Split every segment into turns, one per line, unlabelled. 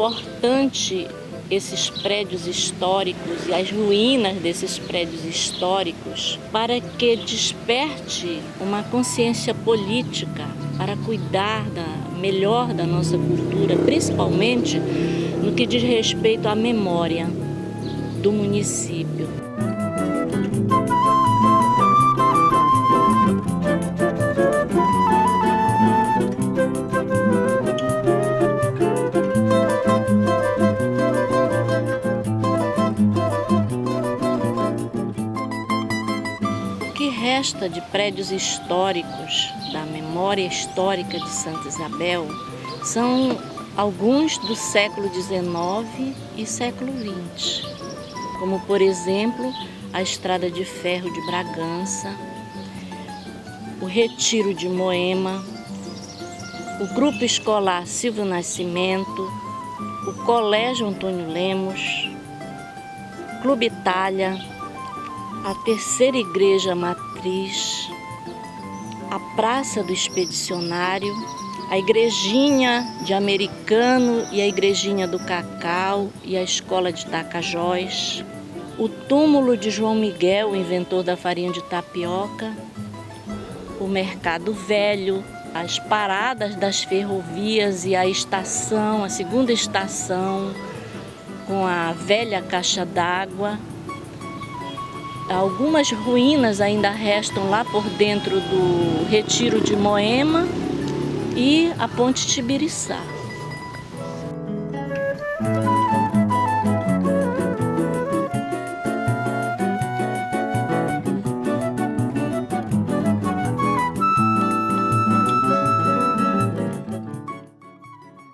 importante esses prédios históricos e as ruínas desses prédios históricos para que desperte uma consciência política para cuidar melhor da nossa cultura, principalmente no que diz respeito à memória do município. O que resta de prédios históricos da memória histórica de Santa Isabel são alguns do século XIX e século XX, como, por exemplo, a Estrada de Ferro de Bragança, o Retiro de Moema, o Grupo Escolar Silvio Nascimento, o Colégio Antônio Lemos, Clube Itália, a Terceira Igreja Matriz, a Praça do Expedicionário, a Igrejinha de Americano e a Igrejinha do Cacau e a Escola de Tapajós, o túmulo de João Miguel, o inventor da farinha de tapioca, o Mercado Velho, as paradas das ferrovias e a estação, a segunda estação, com a velha caixa d'água. Algumas ruínas ainda restam lá por dentro do Retiro de Moema e a Ponte Tibiriçá.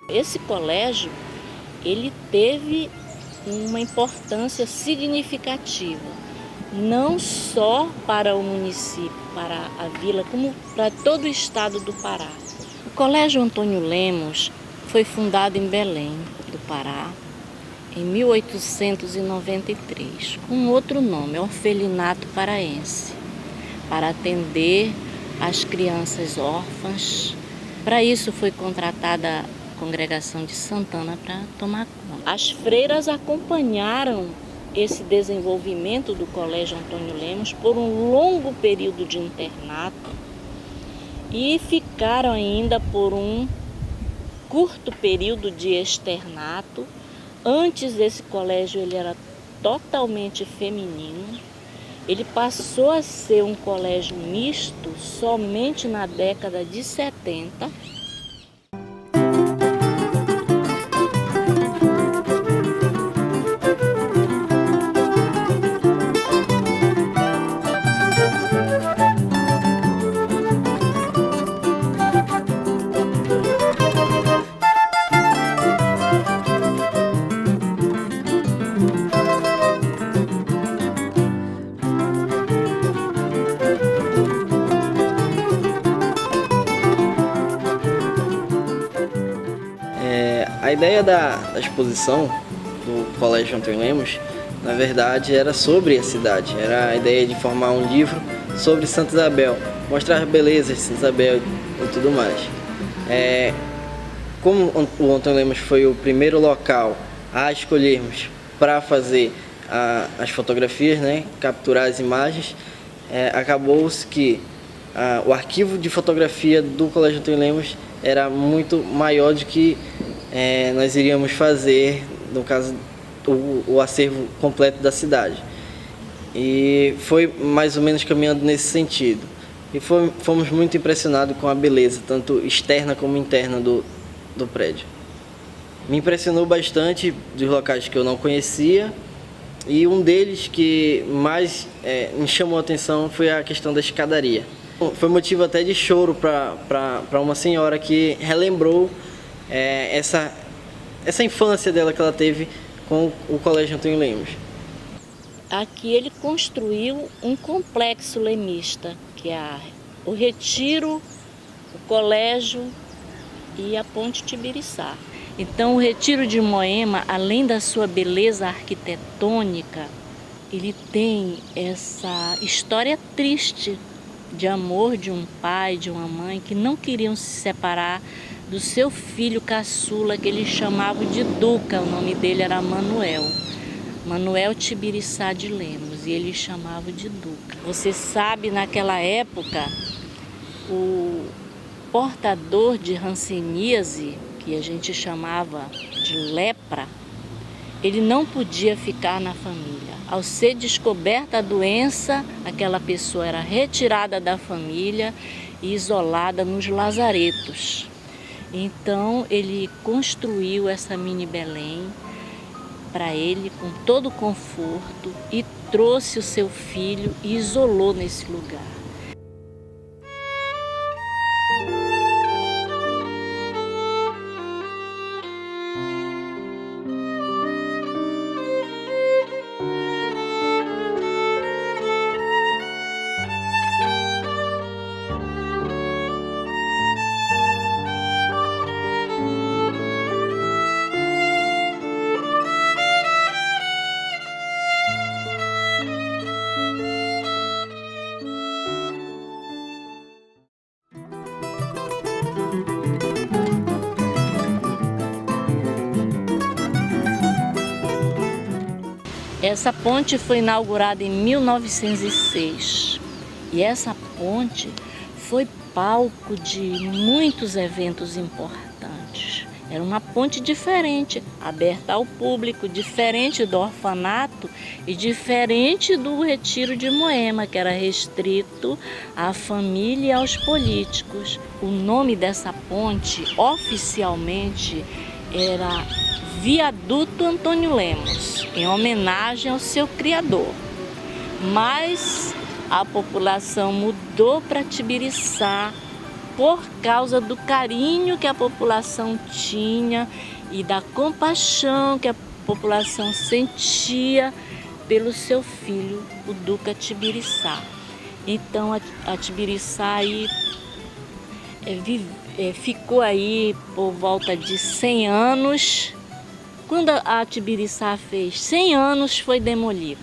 Esse colégio, ele teve uma importância significativa, não só para o município, para a vila, como para todo o estado do Pará. O Colégio Antônio Lemos foi fundado em Belém do Pará em 1893, com outro nome, Orfelinato Paraense, para atender as crianças órfãs. Para isso foi contratada a Congregação de Santana para tomar conta. As freiras acompanharam esse desenvolvimento do Colégio Antônio Lemos por um longo período de internato e ficaram ainda por um curto período de externato. Antes desse colégio ele era totalmente feminino. Ele passou a ser um colégio misto somente na década de 70.
A ideia da exposição do Colégio Antônio Lemos, na verdade, era sobre a cidade. Era a ideia de formar um livro sobre Santa Isabel, mostrar a beleza de Santa Isabel e tudo mais. Como o Antônio Lemos foi o primeiro local a escolhermos para fazer as fotografias, né, capturar as imagens, acabou-se que o arquivo de fotografia do Colégio Antônio Lemos era muito maior do que nós iríamos fazer, no caso, o acervo completo da cidade. E foi mais ou menos caminhando nesse sentido. E fomos muito impressionados com a beleza, tanto externa como interna do prédio. Me impressionou bastante dos locais que eu não conhecia, e um deles que mais me chamou a atenção foi a questão da escadaria. Foi motivo até de choro para uma senhora que relembrou essa infância dela que ela teve com o Colégio Antônio Lemos.
Aqui ele construiu um complexo lemista, que é o Retiro, o Colégio e a Ponte Tibiriçá. Então o Retiro de Moema, além da sua beleza arquitetônica, ele tem essa história triste de amor de um pai, de uma mãe, que não queriam se separar do seu filho caçula, que eles chamavam de Duca, o nome dele era Manuel. Manuel Tibiriçá de Lemos, e eles chamavam de Duca. Você sabe, naquela época, o portador de hanseníase, que a gente chamava de lepra, ele não podia ficar na família. Ao ser descoberta a doença, aquela pessoa era retirada da família e isolada nos lazaretos. Então ele construiu essa mini Belém para ele com todo o conforto e trouxe o seu filho e isolou nesse lugar. Essa ponte foi inaugurada em 1906 e essa ponte foi palco de muitos eventos importantes. Era uma ponte diferente, aberta ao público, diferente do orfanato e diferente do Retiro de Moema, que era restrito à família e aos políticos. O nome dessa ponte, oficialmente, era Viaduto Antônio Lemos, em homenagem ao seu criador. Mas a população mudou para Tibiriçá por causa do carinho que a população tinha e da compaixão que a população sentia pelo seu filho, o Duca Tibiriçá. Então a Tibiriçá aí ficou aí por volta de 100 anos. Quando a Tibiriçá fez 100 anos, foi demolida.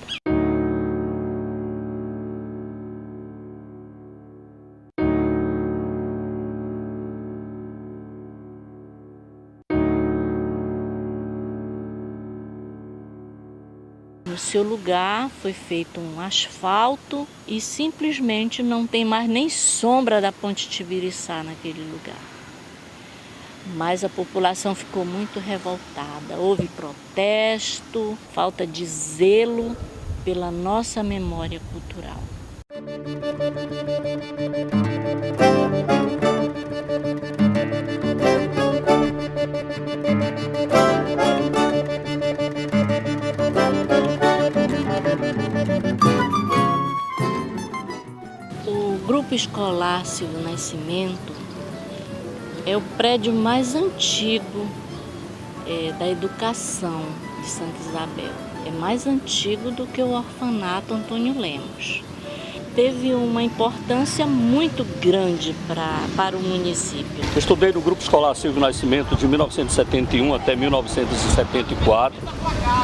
No seu lugar foi feito um asfalto e simplesmente não tem mais nem sombra da Ponte Tibiriçá naquele lugar. Mas a população ficou muito revoltada. Houve protesto, falta de zelo pela nossa memória cultural. O Grupo Escolar Silvio Nascimento é o prédio mais antigo da educação de Santa Isabel. É mais antigo do que o orfanato Antônio Lemos. Teve uma importância muito grande para o município.
Eu estudei no Grupo Escolar Silvio Nascimento de 1971 até 1974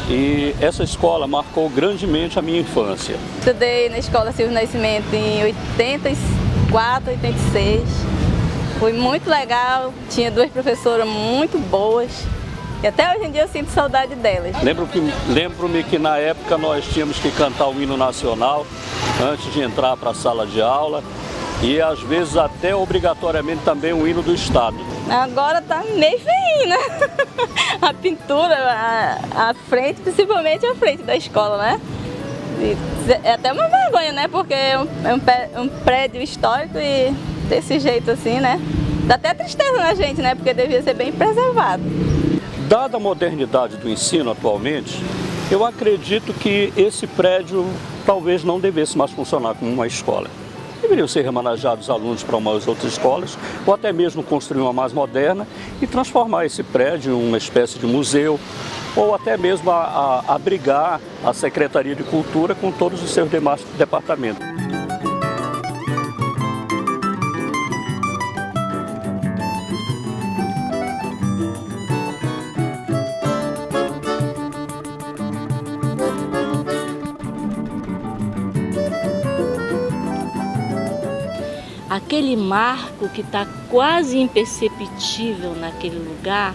e essa escola marcou grandemente a minha infância.
Estudei na Escola Silvio Nascimento em 84, 86. Foi muito legal, tinha duas professoras muito boas e até hoje em dia eu sinto saudade delas.
Lembro-me que na época nós tínhamos que cantar o hino nacional antes de entrar para a sala de aula e às vezes até obrigatoriamente também o hino do Estado.
Agora tá meio feinho, né? A pintura, a frente, principalmente a frente da escola, né? E é até uma vergonha, né? Porque é um prédio histórico e desse jeito assim, né? Dá até tristeza na gente, né? Porque devia ser bem preservado.
Dada a modernidade do ensino atualmente, eu acredito que esse prédio talvez não devesse mais funcionar como uma escola. Deveriam ser remanajados os alunos para umas outras escolas, ou até mesmo construir uma mais moderna e transformar esse prédio em uma espécie de museu, ou até mesmo abrigar a Secretaria de Cultura com todos os seus demais departamentos.
aquele marco que está quase imperceptível naquele lugar,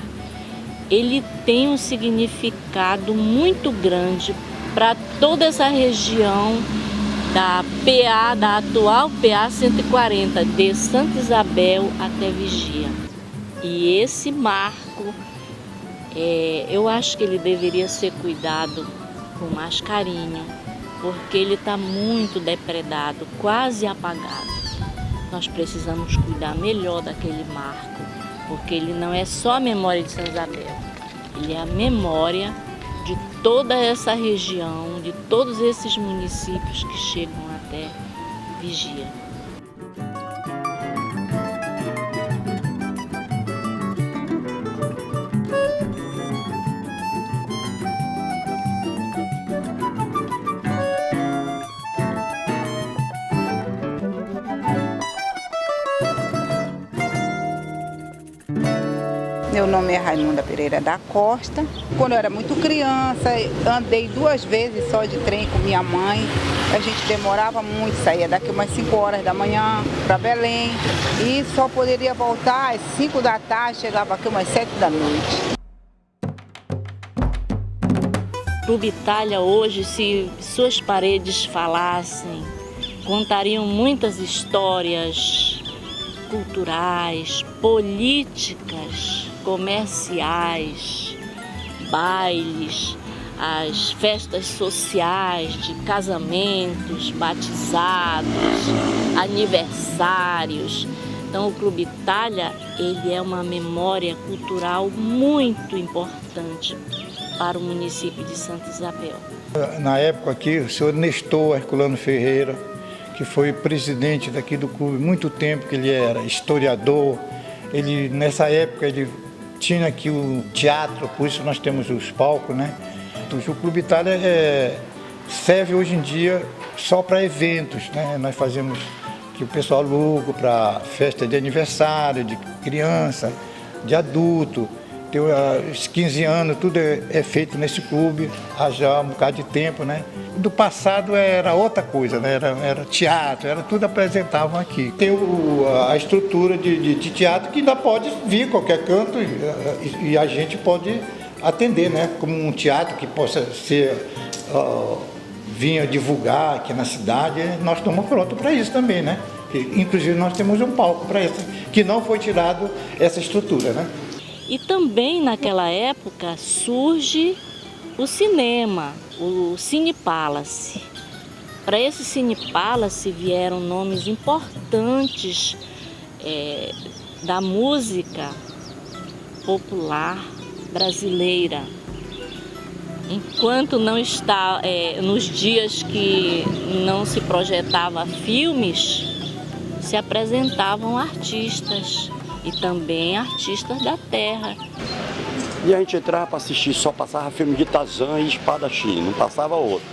ele tem um significado muito grande para toda essa região da PA, da atual PA 140, de Santa Isabel até Vigia. E esse marco, eu acho que ele deveria ser cuidado com mais carinho, porque ele está muito depredado, quase apagado. Nós precisamos cuidar melhor daquele marco, porque ele não é só a memória de Santa Isabel, ele é a memória de toda essa região, de todos esses municípios que chegam até Vigia.
Meu nome é Raimunda Pereira da Costa. Quando eu era muito criança, andei 2 vezes só de trem com minha mãe. A gente demorava muito, saía daqui umas 5 horas da manhã para Belém. E só poderia voltar às 5 da tarde, chegava aqui umas 7 da noite.
Clube Itália hoje, se suas paredes falassem, contariam muitas histórias culturais, políticas, comerciais, bailes, as festas sociais de casamentos, batizados, aniversários. Então o Clube Itália, ele é uma memória cultural muito importante para o município de Santa Isabel.
Na época aqui, o senhor Nestor Herculano Ferreira, que foi presidente daqui do clube muito tempo, que ele era historiador. Ele, nessa época, ele tinha aqui o teatro, por isso nós temos os palcos, né? O Clube Itália serve hoje em dia só para eventos, né? Nós fazemos que o pessoal aluga para festa de aniversário, de criança, de adulto. Tem os 15 anos, tudo é feito nesse clube, há já um bocado de tempo, né? Do passado era outra coisa, né? Era teatro, era tudo apresentavam aqui. Tem a estrutura de teatro que ainda pode vir qualquer canto e a gente pode atender, né? Como um teatro que possa ser, vinha divulgar aqui na cidade, nós estamos prontos para isso também, né? Inclusive nós temos um palco para isso, que não foi tirado essa estrutura, né?
E também naquela época surge o cinema, o Cine Palace. Para esse Cine Palace vieram nomes importantes da música popular brasileira. Enquanto não está nos dias que não se projetava filmes, se apresentavam artistas. E também artistas da terra.
E a gente entrava para assistir, só passava filme de Tarzan e Espadachim, não passava outro.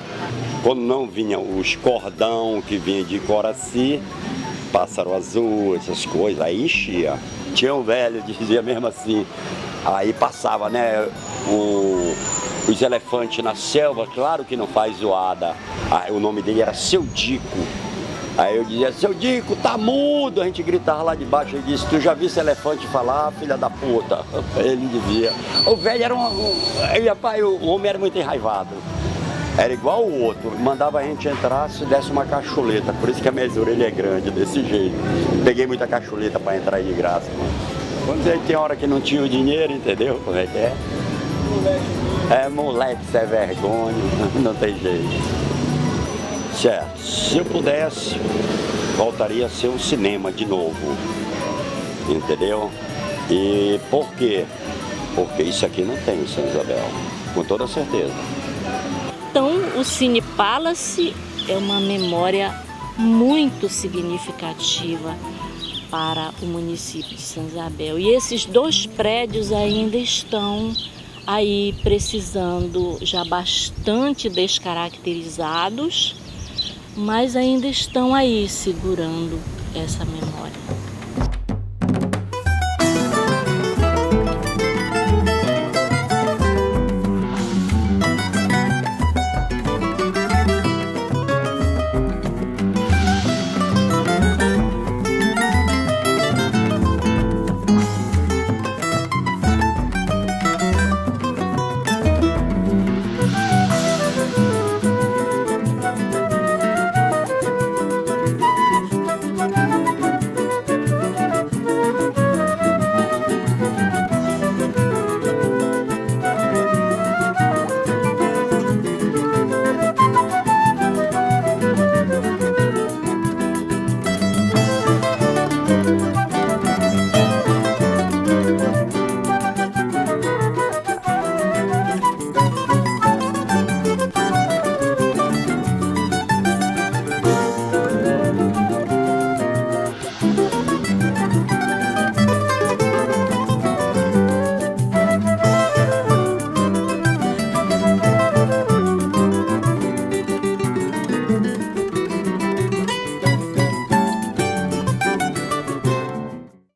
Quando não vinha os cordão que vinha de Coraci, Pássaro Azul, essas coisas, aí enchia. Tinha um velho, dizia mesmo assim, aí passava, né, os elefantes na selva, claro que não faz zoada. O nome dele era Seu Dico. Aí eu dizia, Seu Dico, tá mudo, a gente gritava lá de baixo, ele disse, tu já viu esse elefante falar, filha da puta? Ele dizia, o velho era o homem era muito enraivado, era igual o outro, mandava a gente entrar se desse uma cacholeta, por isso que a minha orelha é grande, desse jeito. Peguei muita cacholeta para entrar aí de graça, mano. Quando a gente tem hora que não tinha o dinheiro, entendeu como é que é? Moleque, isso é vergonha, não tem jeito. Certo, se eu pudesse, voltaria a ser um cinema de novo, entendeu? E por quê? Porque isso aqui não tem em Santa Isabel, com toda certeza.
Então, o Cine Palace é uma memória muito significativa para o município de Santa Isabel. E esses 2 prédios ainda estão aí precisando, já bastante descaracterizados, mas ainda estão aí segurando essa memória.